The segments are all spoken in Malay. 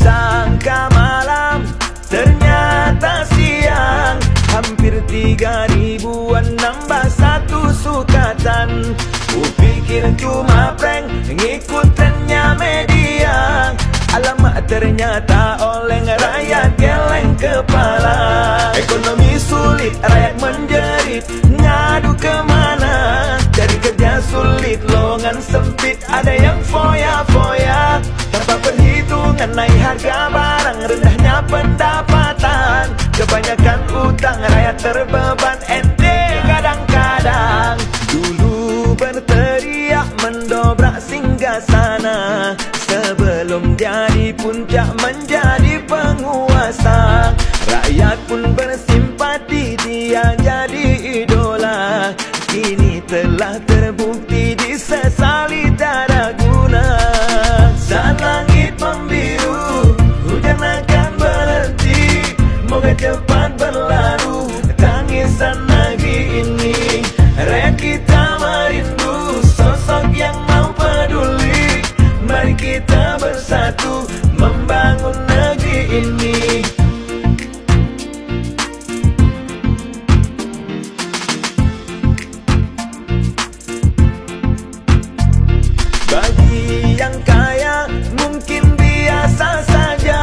Kusangka malam, ternyata siang. Hampir 3.000-an nambah satu sukatan. Kupikir cuma prank, ngikut trennya media. Alamak, ternyata oleng, rakyat geleng kepala. Ekonomi sulit, rakyat menjerit, ngadu kemana? Cari kerja sulit, lowongan sempit, ada yang foya-foya. Tanpa perhitungan, naik harga barang, rendahnya pendapatan. Kebanyakan utang, rakyat terbeban, ente kadang-kadang. Dulu berteriak mendobrak singgasana, sebelum jadi puncak menjadi penguasa. Rakyat pun bersimpati, dia jadi idola. Kini telah terbukti disesali tak guna. Saat langit membiru, hujan akan berhenti. Moga cepat berlalu tangisan negeri ini. Rakyat kita merindu sosok yang mau peduli. Mari kita bersatu membangun negeri ini. Bagi yang kaya mungkin biasa saja,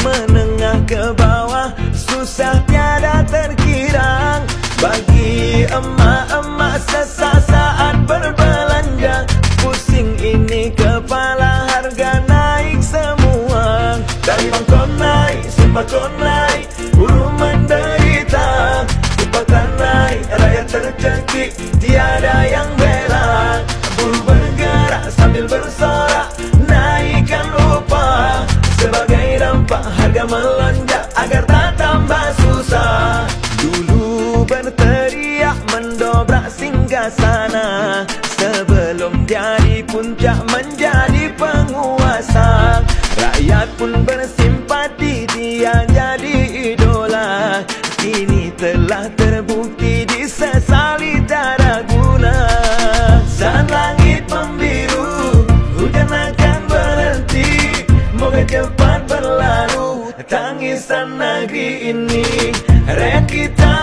menengah ke bawah susah tiada terkira. Bagi emak-emak sesat saat berbelanja, pusing ini kepala, harga naik semua. Dari mangkok naik, sembako naik, buruh menderita. Upah naik, rakyat tercekik, tiada yang bela. Buruh bergerak sambil bersorak, naikkan upah. Sebagai dampak harga melonjak agar tak tambah susah. Dulu berteriak mendobrak singgasana, sebelum jadi puncak menjadi penguasa. Rakyat pun bersimpati, dia jadi idola. Kini telah terbukti disesali tak guna. Saat langit membiru, hujan akan berhenti. Moga cepat berlalu tangisan negeri ini. Rakyat kita